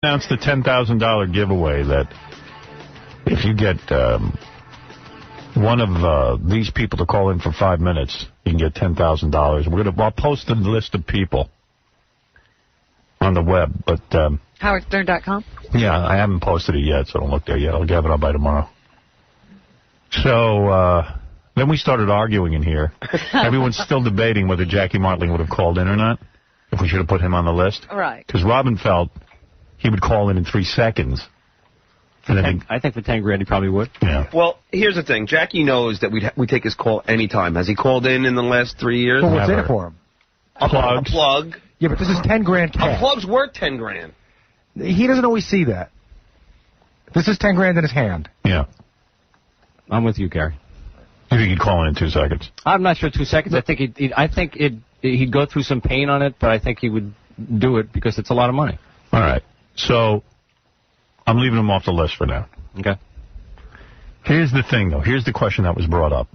announced the $10,000 giveaway that if you get one of these people to call in for 5 minutes, you can get $10,000. I'll post the list of people on the web, but HowardStern.com? Yeah, I haven't posted it yet, so don't look there yet. I'll have it up by tomorrow. So then we started arguing in here. Everyone's still debating whether Jackie Martling would have called in or not, if we should have put him on the list. Right. Because Robin felt he would call in 3 seconds. And I think for 10 grand he probably would. Yeah. Well, here's the thing. Jackie knows that we take his call anytime. Has he called in the last 3 years? Well, what's in it for him? A plug. Yeah, but this is 10 grand cash. A plug's worth 10 grand. He doesn't always see that. This is 10 grand in his hand. Yeah. I'm with you, Gary. You think he'd call in 2 seconds? I'm not sure 2 seconds. I think he'd go through some pain on it, but I think he would do it because it's a lot of money. All right. So I'm leaving him off the list for now. Okay. Here's the thing, though. Here's the question that was brought up.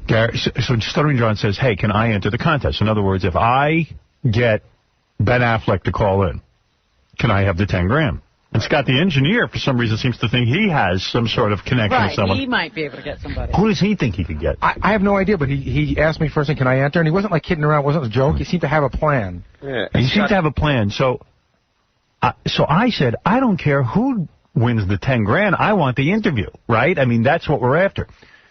Gary, so Stuttering John says, hey, can I enter the contest? In other words, if I get Ben Affleck to call in, can I have the 10 grand? And Scott, the engineer, for some reason, seems to think he has some sort of connection with someone. He might be able to get somebody. Who does he think he could get? I have no idea, but he asked me first, can I enter? And he wasn't like kidding around. It wasn't a joke. He seemed to have a plan. Yeah. He seemed to have a plan. So I said, I don't care who wins the 10 grand. I want the interview, right? I mean, that's what we're after.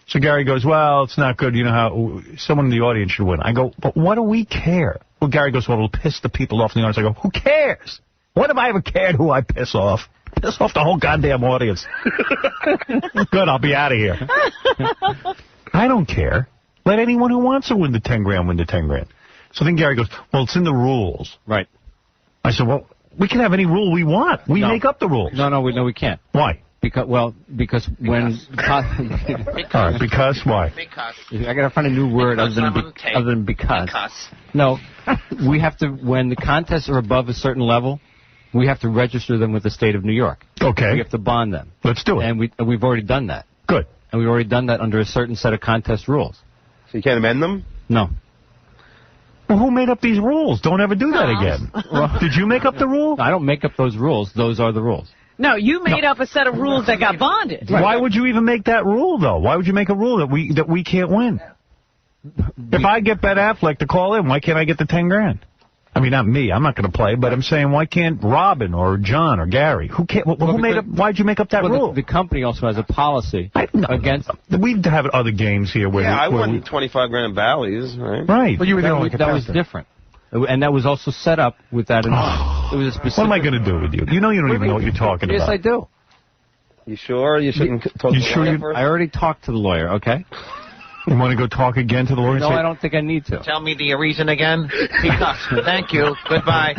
So Gary goes, well, it's not good. You know how someone in the audience should win. I go, but what do we care? Well, Gary goes, well, it'll piss the people off in the audience. I go, who cares? When have I ever cared who I piss off? Piss off the whole goddamn audience. Good, I'll be out of here. I don't care. Let anyone who wants to win the 10 grand win the 10 grand. So then Gary goes, well, it's in the rules. Right. I said, well, we can have any rule we want. We make up the rules. No, we can't. Why? Because when... All right, because why? Because. I got to find a new word other than because. No, we have to, when the contests are above a certain level, we have to register them with the state of New York. Okay. We have to bond them. Let's do it. And we've already done that. Good. And we've already done that under a certain set of contest rules. So you can't amend them? No. Well, who made up these rules? Don't ever do that again. Well, did you make up the rule? I don't make up those rules. Those are the rules. No, you made up a set of rules that got bonded. Right. Why would you even make that rule, though? Why would you make a rule that we can't win? If I get Ben Affleck to call in, why can't I get the 10 grand? I mean, not me. I'm not going to play, but I'm saying, why can't Robin or John or Gary? Who can't? Why'd you make up that rule? The company also has a policy against. We've had other games here where. Yeah, I won 25 grand in Bally's, right? Right. But you were the only that was different. And that was also set up with that in mind. It was a specific. What am I going to do with you? You know you don't even know what you're talking about. Yes, I do. You sure? You shouldn't talk to the lawyer first? I already talked to the lawyer, okay? You want to go talk again to the lawyer? No, I don't think I need to. Tell me the reason again. Because. Thank you. Goodbye.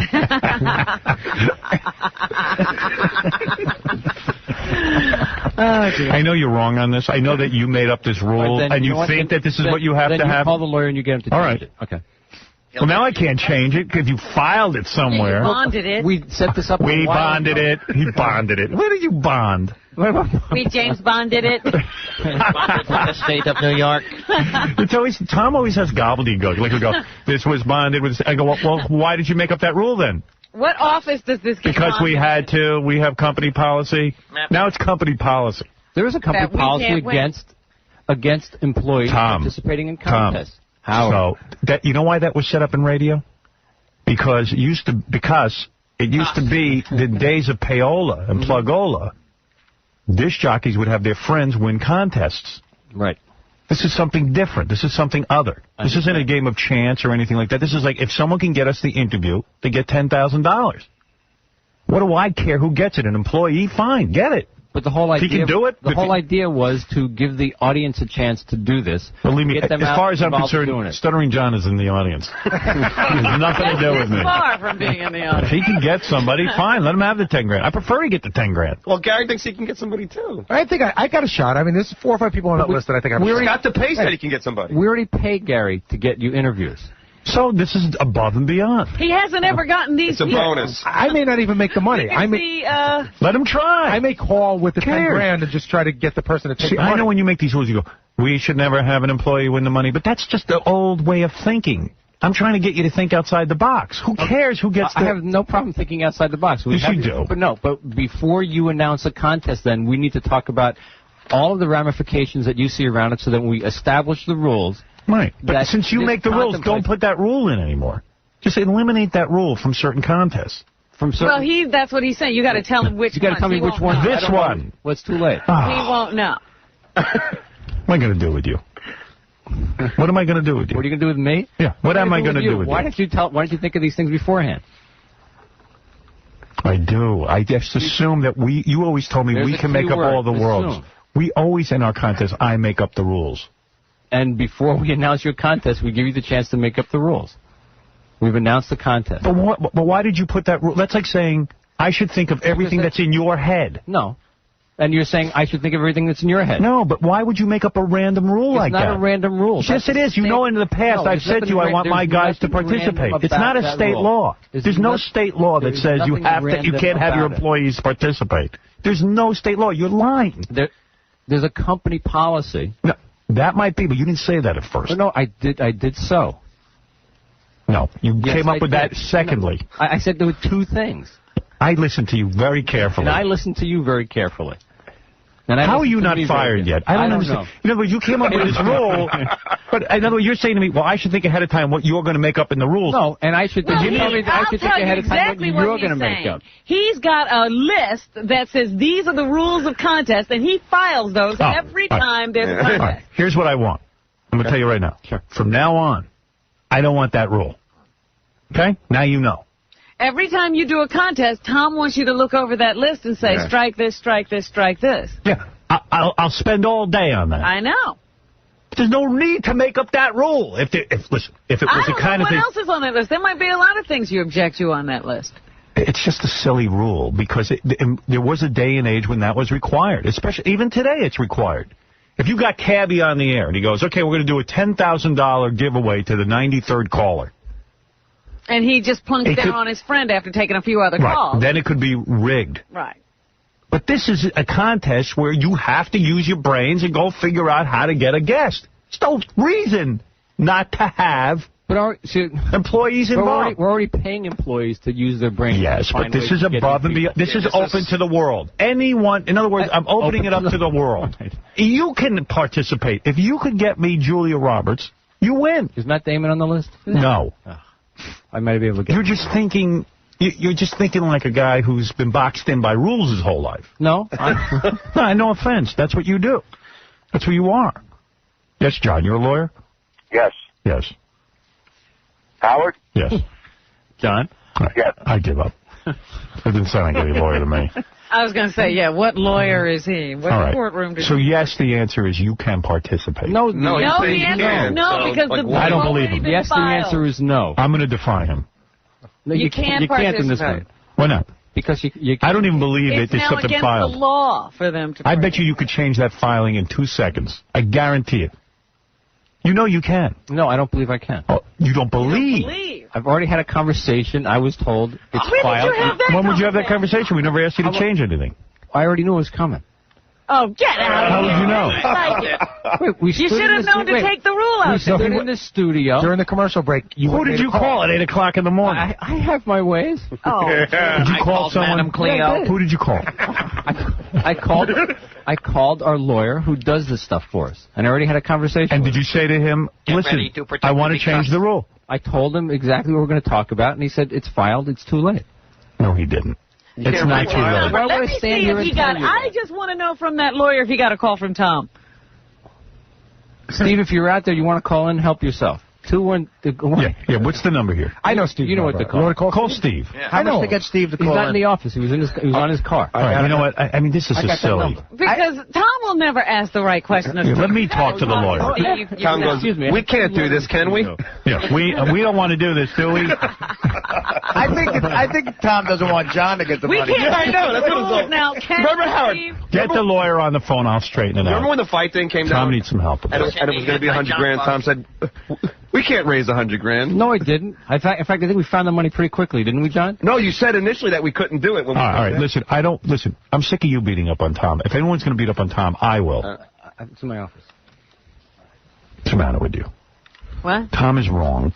I know you're wrong on this. I know that you made up this rule, and you think that this is what you have to have. Then you call the lawyer and you get him to change it. Okay. Well, now I can't change it because you filed it somewhere. You bonded it. We set this up. We bonded it. He bonded it. Where did you bond? We James Bonded it. Bonded with the state of New York. It's always Tom always has gobbledygook. Like he'll go, this was bonded with. I go, well, why did you make up that rule then? What office does this get Because we had to. We have company policy. Now it's company policy. There is a company policy against employees participating in contests. So you know why that was set up in radio? Because it used to be the days of payola and plugola. Disc jockeys would have their friends win contests. Right. This is something different. This is something other. This isn't a game of chance or anything like that. This is like if someone can get us the interview, they get $10,000. What do I care who gets it? An employee? Fine, get it. But the whole idea, he can do it. The whole idea was to give the audience a chance to do this. Believe me, as far as I'm concerned, Stuttering John is in the audience. There's nothing to do with me. Far from being in the audience. If he can get somebody, fine. Let him have the 10 grand. I prefer he get the 10 grand. Well, Gary thinks he can get somebody too. I think I got a shot. I mean, there's 4 or 5 people on that list that I think I'm. Scott DePace said he can get somebody. We already paid Gary to get you interviews. So this is above and beyond. He hasn't ever gotten these. It's a bonus. I may not even make the money. Let him try. I may call with the 10 grand and just try to get the person to take the money. I know when you make these rules, you go, we should never have an employee win the money, but that's just the old way of thinking. I'm trying to get you to think outside the box. Who cares who gets I have no problem thinking outside the box. Yes, you do. But before you announce a contest, then we need to talk about all of the ramifications that you see around it so that when we establish the rules. Right. But since you make the rules, don't put that rule in anymore. Just eliminate that rule from certain contests. Well, that's what he's saying. You got to tell him which one. You got to tell me which one. This one. Well, it's too late. He won't know. What am I going to do with you? What am I going to do with you? What are you going to do with me? Yeah. What am I going to do with you? Why don't you think of these things beforehand? I do. I just assume that you always told me we can make up all the rules. We always, in our contest, I make up the rules. And before we announce your contest, we give you the chance to make up the rules. We've announced the contest. But why did you put that rule? That's like saying I should think of everything that's in your head. No. And you're saying I should think of everything that's in your head. No, but why would you make up a random rule like that? It's not a random rule. Yes, it is. You know, in the past, I've said to you, I want my guys to participate. It's not a state law. There's no state law that says you can't have your employees participate. There's no state law. You're lying. There's a company policy. No, that might be, but you didn't say that at first. No, I did so. No, you came up with that secondly. No, I said there were two things. I listened to you very carefully. And I listened to you very carefully. And how are you not fired yet? I don't understand. Know. In other words, you came up with this rule, but in other words, you're saying to me, well, I should think ahead of time what you're going to make up in the rules. No, and I should think, I should think ahead of time what you're going to make up. He's got a list that says these are the rules of contest, and he files those every time there's a contest. Right. Here's what I want. I'm going to tell you right now. Sure. From now on, I don't want that rule. Okay? Now you know. Every time you do a contest, Tom wants you to look over that list and say, strike this, strike this, strike this. Yeah, I'll spend all day on that. I know. There's no need to make up that rule. If it was the kind of thing... what else is on that list? There might be a lot of things you object to on that list. It's just a silly rule because there was a day and age when that was required. Especially, even today it's required. If you got Cabby on the air and he goes, okay, we're going to do a $10,000 giveaway to the 93rd caller. And he just plunks down on his friend after taking a few other calls. Then it could be rigged. Right. But this is a contest where you have to use your brains and go figure out how to get a guest. There's no reason not to have employees involved. We're already paying employees to use their brains. Yes, but this is above and beyond. This is open to the world. Anyone, in other words, I'm opening it up to the world. You can participate. If you could get me Julia Roberts, you win. Is Matt Damon on the list? No. I might be able to get You're just thinking like a guy who's been boxed in by rules his whole life. No. No offense. That's what you do. That's who you are. Yes, John, you're a lawyer? Yes. Yes. Howard? Yes. John? Yes. I give up. It didn't sound like any lawyer to me. I was going to say, what lawyer is he? What courtroom does he? So, yes, the answer is you can participate. No, the answer is no, because the I don't believe him. Yes, the answer is no. I'm going to defy him. No, you can't in this one. Why not? Because you I don't even believe there's something filed. It's now against the law for them to I bet you could change that filing in 2 seconds. I guarantee it. You know you can. No, I don't believe I can. Oh, you don't believe? You don't believe. I've already had a conversation. I was told it's filed. When would you have that conversation? We never asked you to change anything. I already knew it was coming. Oh, get out of here. How would you know? Wait, you should have known to take the rule out. We stood in the studio. During the commercial break. Who did you call at 8 o'clock in the morning? I have my ways. Oh. Did you call someone? Who did you call? I called our lawyer who does this stuff for us. And I already had a conversation And did you say to him, listen, I want to change the rule? I told him exactly what we're going to talk about, and he said, it's filed, it's too late. No, he didn't. It's not too late. But let me see if he got... I just want to know from that lawyer if he got a call from Tom. Steve, if you're out there, you want to call in, help yourself. 2-1. Yeah, what's the number here? I know Steve. You know what to call. You want to call Steve. Yeah. How much to get Steve to call He's not in the office. He was on his car. All right, you know what? I mean, this is just silly. Because Tom will never ask the right question. Let me talk to the lawyer. Tom goes, we can't do this, can we? Yeah, we don't want to do this, do we? I think Tom doesn't want John to get the money. We can't. I know. That's what it's all. Now, Remember, Howard? Get the lawyer on the phone. I'll straighten it out. Remember when the fight thing came down? Tom needs some help. And it was going to be $100,000. Tom said, we can't raise $100,000. No, I didn't. In fact, I think we found the money pretty quickly, didn't we, John? No, you said initially that we couldn't do it. When all right, listen. I'm sick of you beating up on Tom. If anyone's going to beat up on Tom, I will. It's in my office. What's the matter with you? What? Tom is wrong.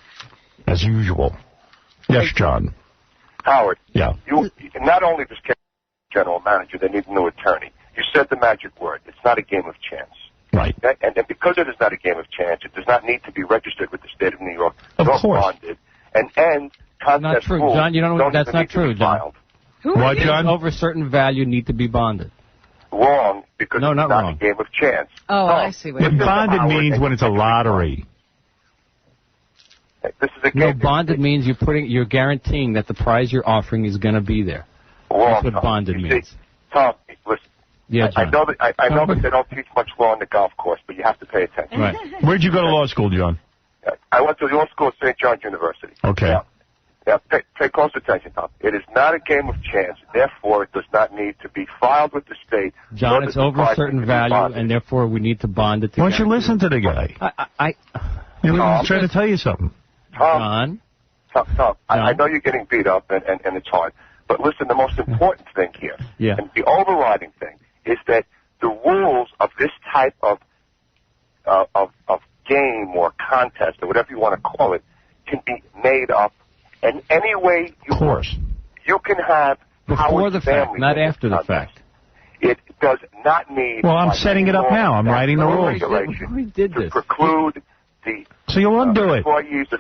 as usual. Yes, John. Howard. Yeah. You not only does general manager, they need a new attorney. You said the magic word. It's not a game of chance. Right. Okay? And because it is not a game of chance, it does not need to be registered with the state of New York. Of course. Bonded. And contest Not true, rules John. You don't. That's not true, John. Filed. What, John? Over a certain value, need to be bonded. Wrong, because No, it's not not wrong. a game of chance. Oh, I see what Yeah, you're bonded means when it's a lottery. This is a No, game. bonded means you're guaranteeing that the prize you're offering is going to be there. Wrong, That's what Tom. bonded You means. See, Tom, listen. Yeah, I John. know that they don't teach much law on the golf course, but you have to pay attention. Right. Where'd you go to law school, John? I went to the law school at St. John's University. Okay. Now, pay close attention, Tom. It is not a game of chance. Therefore, it does not need to be filed with the state. John, it's over a certain value, and therefore we need to bond it Why together. don't you listen to the guy? He's trying to tell you something. Tom, I know you're getting beat up, and it's hard. But listen, the most important thing here, and the overriding thing, is that the rules of this type of game or contest, or whatever you want to call it, can be made up in any way you want. You can have before the fact, not after the fact. It does not need. Well, I'm setting it up now. I'm writing the rules. We did this. To preclude the. So you'll undo it. Employees of.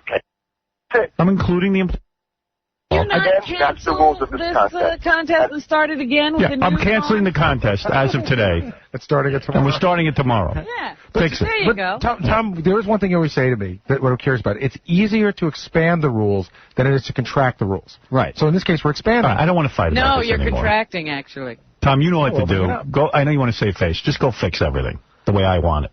I'm including the employees. You not that's the rules of this contest and start it again with Yeah, the new I'm canceling the contest as of today. It's starting it tomorrow. And we're starting it tomorrow. Yeah. Fix it. There you go. Tom, there is one thing you always say to me that what I'm curious about. It's easier to expand the rules than it is to contract the rules. Right. So in this case, we're expanding. I don't want to fight about No, this you're anymore. contracting, actually. Tom, you know what to bring it do. up. Go. I know you want to save face. Just go fix everything the way I want it.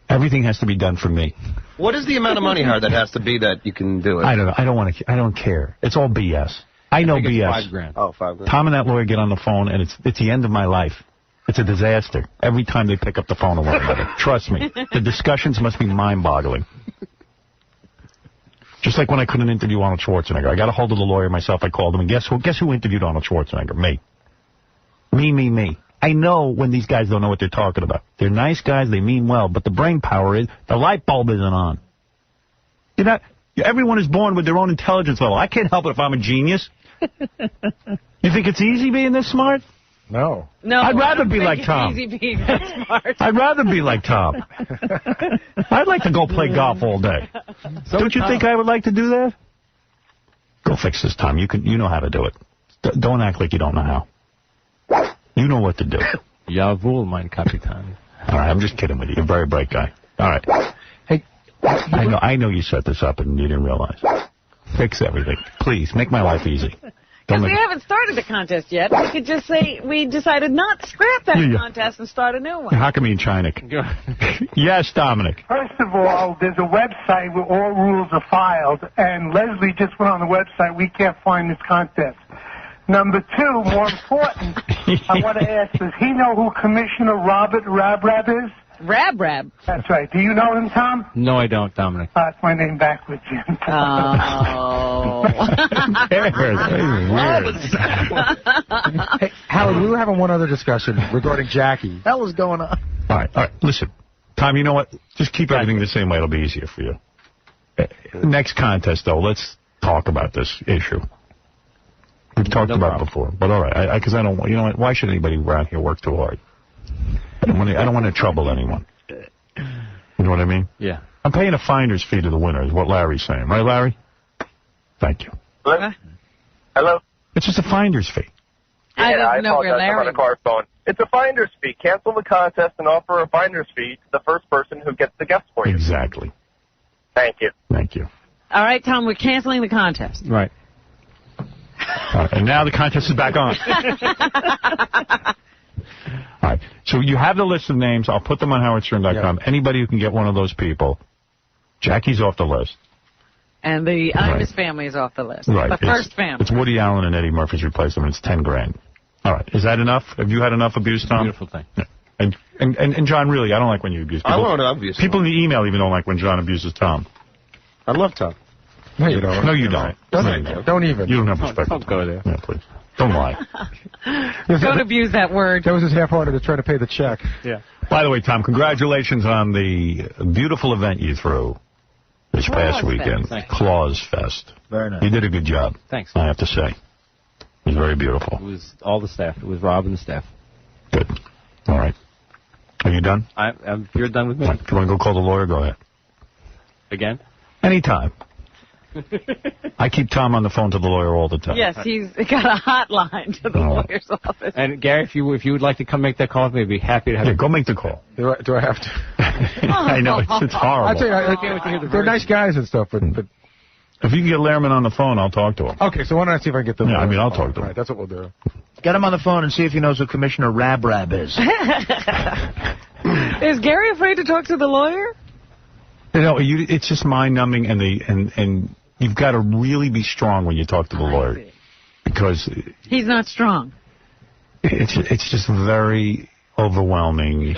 Everything has to be done for me. What is the amount of money, Howard, that has to be that you can do it? I don't know. I don't want to. I don't care. It's all BS. I know think it's BS. $5,000. Oh, $5,000. Tom and that lawyer get on the phone, and it's the end of my life. It's a disaster every time they pick up the phone to one another. Trust me. The discussions must be mind-boggling. Just like when I couldn't interview Arnold Schwarzenegger. I got a hold of the lawyer myself. I called him, and guess who interviewed Arnold Schwarzenegger? Me. Me. I know when these guys don't know what they're talking about. They're nice guys. They mean well. But the brain power is, the light bulb isn't on. You're not, everyone is born with their own intelligence level. I can't help it if I'm a genius. You think it's easy being this smart? No. No, I'd rather I don't be think like it's Tom. Easy being that smart. I'd rather be like Tom. I'd like to go play golf all day. Don't you think I would like to do that? Go fix this, Tom. You know how to do it. Don't act like you don't know how. You know what to do. Jawohl, mein Kapitän. All right, I'm just kidding with you. You're a very bright guy. All right. Hey, I know you set this up and you didn't realize. Fix everything. Please, make my life easy. Because we haven't started the contest yet. We could just say we decided not to scrap that contest and start a new one. How come you in Chinik? Yes, Dominic. First of all, there's a website where all rules are filed, and Leslie just went on the website. We can't find this contest. Number two, more important, I want to ask, does he know who Commissioner Robert Rabrab is? Rabrab. That's right. Do you know him, Tom? No, I don't, Dominic. That's my name backwards, Jim. Oh. hey, Howard, we were having one other discussion regarding Jackie. What was going on? All right. Listen, Tom, you know what? Just keep everything the same way. It'll be easier for you. Next contest, though, let's talk about this issue. We've talked about it before, but all right, because I don't. You know what? Why should anybody around here work too hard? I don't want to trouble anyone. You know what I mean? Yeah. I'm paying a finder's fee to the winner, is what Larry's saying, right, Larry? Thank you. Hello. It's just a finder's fee. I don't know where I'm on Larry a car phone. It's a finder's fee. Cancel the contest and offer a finder's fee to the first person who gets the guest for you. Exactly. Thank you. Thank you. All right, Tom, we're canceling the contest. Right. All right, and now the contest is back on. All right. So you have the list of names. I'll put them on howardstern.com. Yep. Anybody who can get one of those people. Jackie's off the list. And the Imus family is off the list. Right. The first family. It's Woody Allen and Eddie Murphy's replacement. It's $10,000. All right. Is that enough? Have you had enough abuse, Tom? Beautiful thing. Yeah. And John, really, I don't like when you abuse people. I won't abuse people in the email even don't like when John abuses Tom. I love Tom. No, you don't. No, you don't. Don't even. You don't have respect. Don't go there. Yeah, please. Don't lie. Don't abuse that word. That was his half-hearted to try to pay the check. Yeah. By the way, Tom, congratulations on the beautiful event you threw this past weekend. Claus Fest. Very nice. You did a good job. Thanks. I have to say. It was very beautiful. It was all the staff. It was Rob and the staff. Good. All right. Are you done? You're done with me. If you want to go call the lawyer, go ahead. Again? Anytime. I keep Tom on the phone to the lawyer all the time. Yes, he's got a hotline to the lawyer's office. And Gary, if you would like to come make that call with me, I'd be happy to have you. Go make the call. Do I have to? I know, it's horrible. I tell you, they're nice guys and stuff, but if you can get Lehrman on the phone, I'll talk to him. Okay, so why don't I see if I can get them? Yeah, I mean, I'll talk to him. All right, that's what we'll do. Get him on the phone and see if he knows who Commissioner Rab is. Is Gary afraid to talk to the lawyer? You know, it's just mind-numbing, and you've got to really be strong when you talk to the lawyer, because he's not strong. It's just very overwhelming.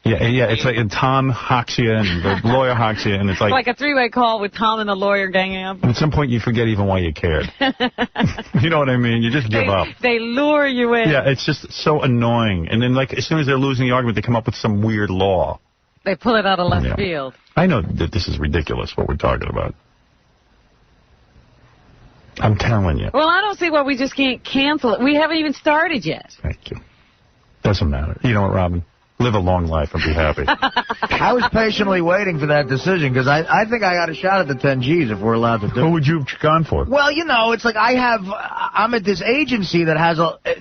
It's like Tom hocks you, and the lawyer hocks you, and it's like a three-way call with Tom and the lawyer ganging up. At some point, you forget even why you cared. You know what I mean? You just give up. They lure you in. Yeah, it's just so annoying. And then, like, as soon as they're losing the argument, they come up with some weird law. They pull it out of left field. I know that this is ridiculous, what we're talking about. I'm telling you. Well, I don't see why we just can't cancel it. We haven't even started yet. Thank you. Doesn't matter. You know what, Robin? Live a long life and be happy. I was patiently waiting for that decision because I think I got a shot at the 10 Gs if we're allowed to do it. Who would you have gone for? Well, you know, it's like I'm at this agency that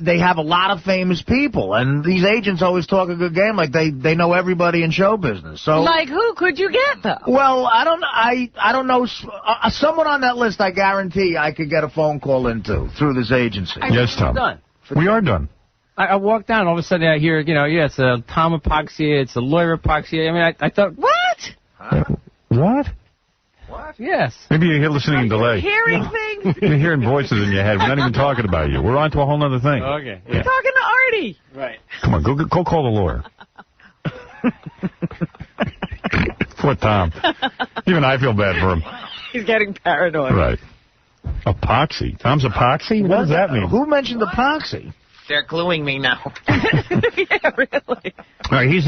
they have a lot of famous people, and these agents always talk a good game, like they know everybody in show business. So, like who could you get though? Well, I don't know. Someone on that list, I guarantee I could get a phone call into through this agency. Yes, Tom. We are done. I walked down, all of a sudden I hear, it's a Tom Epoxy, it's a lawyer Epoxy. I mean, I thought... What? What? What? Yes. Maybe you're listening in delay. Hearing things? You're hearing voices in your head. We're not even talking about you. We're on to a whole other thing. Okay. We're talking to Artie. Right. Come on, go call the lawyer. Poor Tom. Even I feel bad for him. He's getting paranoid. Right. Epoxy? Tom's Epoxy? What does that mean? Who mentioned epoxy? They're gluing me now. Yeah, really. All right, he's